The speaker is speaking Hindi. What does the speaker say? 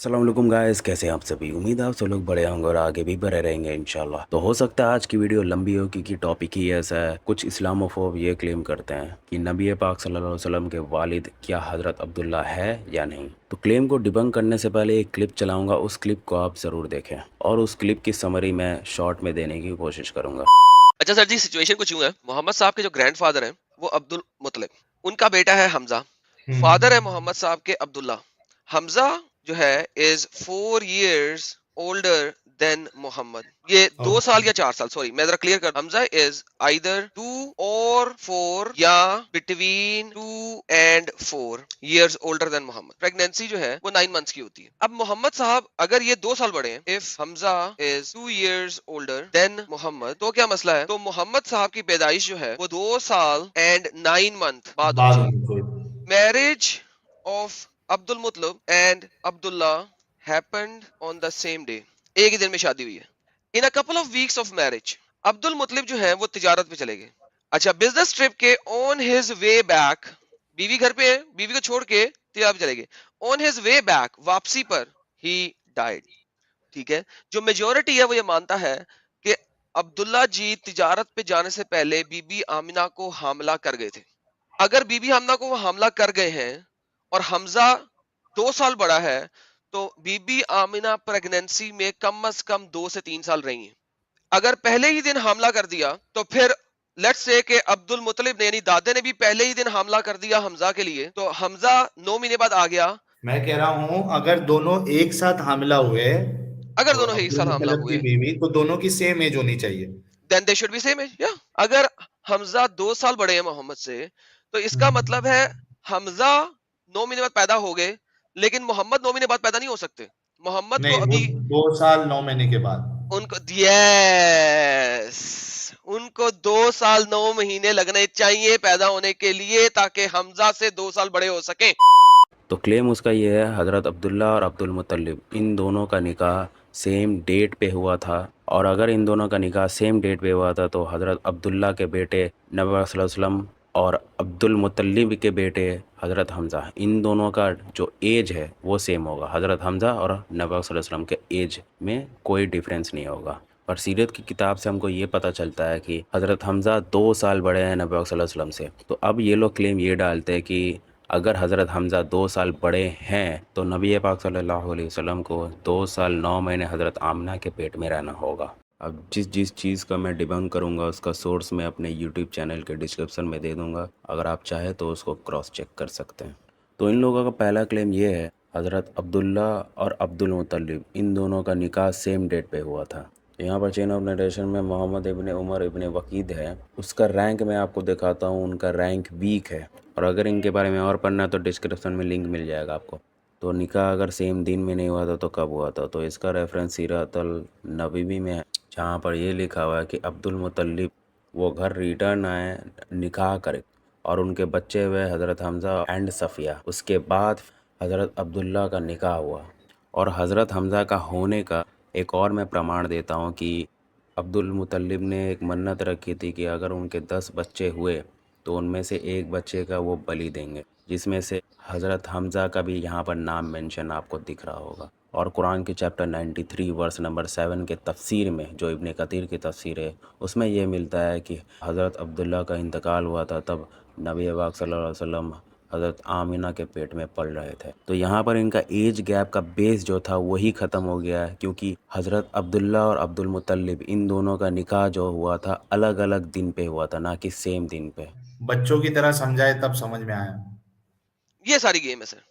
अस्सलाम वालेकुम गाइस, कैसे हैं आप सभी। उम्मीद है आप सब लोग बड़े होंगे और आगे भी बड़े रहेंगे इंशाल्लाह। तो हो सकता है आज की वीडियो लंबी हो क्योंकि टॉपिक ही ऐसा है। कुछ इस्लामोफोब ये क्लेम करते हैं कि नबी पाक सल्लल्लाहु अलैहि वसल्लम के वालिद क्या हज़रत अब्दुल्ला है या नहीं। तो क्लेम को डिबंक करने से पहले एक क्लिप चलाऊंगा, उस क्लिप को आप ज़रूर देखें और उस क्लिप की समरी मैं शॉर्ट में देने की कोशिश करूँगा। अच्छा सर जी, सिचुएशन कुछ यूं है। मोहम्मद साहब के जो ग्रैंडफादर हैं वो अब्दुल मुतलिब, उनका बेटा है हमजा। फादर है हम्म। मोहम्मद साहब के अब्दुल्ला। हमजा जो है is 4 years older than Mohammad. ये 2 साल ओके। या 4 साल, सॉरी मैं जरा क्लियर कर। हमजा इज आइदर 2 और 4 या between 2 and 4 years older than Mohammad. Pregnancy जो है वो 9 months की होती है। अब मोहम्मद साहब अगर ये 2 साल बड़े हैं, if Hamza is 2 years older than Mohammad, तो क्या मसला है? तो मोहम्मद साहब की पैदाइश जो है वो 2 साल and 9 month बाद होनी बाद चाहिए। होनी चाहिए। Marriage of Abdul Muttalib and Abdullah happened on the same day। एक ही दिन में शादी हुई है। In a couple of weeks of marriage, Abdul मुतलिब जो है वो तिजारत पे चले गए। अच्छा, बिजनेस ट्रिप के ऑन हिज वे बैक, बीवी घर पे है, बीवी को छोड़ के तिजारत पे चले गए। ऑन हिज वे बैक, वापसी पर ही डाइड। ठीक है। जो मेजोरिटी है वो ये मानता है कि अब्दुल्ला जी तिजारत पे जाने से पहले बीबी आमिना को हमला कर गए थे। अगर बीबी हमजा को वो हमला कर गए हैं और हमजा 2 साल बड़ा है, तो बीबी आमिना प्रेगनेंसी में कम से कम 2 से 3 साल रही हैं। अगर पहले ही दिन हमला कर दिया तो फिर लेट्स से कि अब्दुल मुतलिब ने यानी दादे ने भी पहले ही दिन हमला कर दिया हमजा के लिए, तो हमजा 9 महीने बाद आ गया। मैं कह रहा हूँ अगर दोनों एक साथ हामिला हुए अगर और दोनों एक अब्दुल साथ हमला मुतल्लिब की हुए, बीवी, तो दोनों की सेम एज होनी चाहिए। Then they should be same age. या अगर हमजा 2 साल बड़े हैं मोहम्मद से, तो इसका मतलब है हम्म। हमजा 9 महीने बाद पैदा हो गए, लेकिन मोहम्मद 9 महीने बाद पैदा नहीं हो सकते। मोहम्मद को नहीं, वो अभी 2 साल 9 महीने के बाद। उनको यस, उनको 2 साल 9 महीने लगने चाहिए पैदा होने के लिए, ताकि हमजा से 2 साल बड़े हो सके। तो क्लेम उसका ये है, हज़रत अब्दुल्ला और अब्दुल मुत्तलिब इन दोनों का निकाह सेम डेट पे हुआ था। और अगर इन दोनों का निकाह सेम डेट पे हुआ था तो हज़रत अब्दुल्ला के बेटे नबी सल्लल्लाहु अलैहि वसल्लम और अब्दुल मुत्तलिब के बेटे हज़रत हमज़ा, इन दोनों का जो एज है वो सेम होगा। हज़रत हमज़ा और नबी सल्लल्लाहु अलैहि वसल्लम के एज में कोई डिफरेंस नहीं होगा। पर सीरत की किताब से हमको ये पता चलता है कि हज़रत हमज़ा 2 साल बड़े हैं नबी सल्लल्लाहु अलैहि वसल्लम से। तो अब ये लोग क्लेम ये डालते हैं कि अगर हज़रत हमज़ा 2 साल बड़े हैं तो नबी पाक सल्लल्लाहु अलैहि वसल्लम को 2 साल 9 महीने हज़रत आमना के पेट में रहना होगा। अब जिस जिस चीज़ का मैं डिबंक करूँगा उसका सोर्स मैं अपने यूट्यूब चैनल के डिस्क्रिप्शन में दे दूँगा, अगर आप चाहें तो उसको क्रॉस चेक कर सकते हैं। तो इन लोगों का पहला क्लेम ये है, हज़रत अब्दुल्ला और अब्दुल मुत्तलिब इन दोनों का निकाह सेम डेट पे हुआ था। यहाँ पर चेन ऑफ नरेशन में मोहम्मद इब्ने उमर इब्ने वकीद है, उसका रैंक मैं आपको दिखाता हूँ। उनका रैंक वीक है और अगर इनके बारे में और पढ़ना है तो डिस्क्रिप्शन में लिंक मिल जाएगा आपको। तो निकाह अगर सेम दिन में नहीं हुआ था तो कब हुआ था, तो इसका रेफरेंस सीरतुल नबवी में है, जहाँ पर ये लिखा हुआ है कि अब्दुल मुत्तलिब वो घर रिटर्न आए निकाह करे और उनके बच्चे हुए हज़रत हमज़ा एंड सफ़िया। उसके बाद हज़रत अब्दुल्ला का निकाह हुआ। और हज़रत हमज़ा का होने का एक और मैं प्रमाण देता हूँ कि अब्दुल मुत्तलिब ने एक मन्नत रखी थी कि अगर उनके 10 बच्चे हुए तो उनमें से एक बच्चे का वो बलि देंगे, जिसमें से हज़रत हमज़ा का भी यहाँ पर नाम मेंशन आपको दिख रहा होगा। और कुरान के चैप्टर 93 वर्स नंबर 7 के तफसीर में, जो इब्ने कतीर की तफसीर है, उसमें ये मिलता है कि हज़रत अब्दुल्ला का इंतकाल हुआ था तब नबी पाक सल्लल्लाहु अलैहि वसल्लम हज़रत आमिना के पेट में पल रहे थे। तो यहाँ पर इनका एज गैप का बेस जो था वही ख़त्म हो गया है, क्योंकि हज़रत अब्दुल्ला और अब्दुल मुत्तलिब इन दोनों का निकाह जो हुआ था अलग अलग दिन पे हुआ था, ना कि सेम दिन पे। बच्चों की तरह समझाए तब समझ में आया। ये सारी गेम है सर।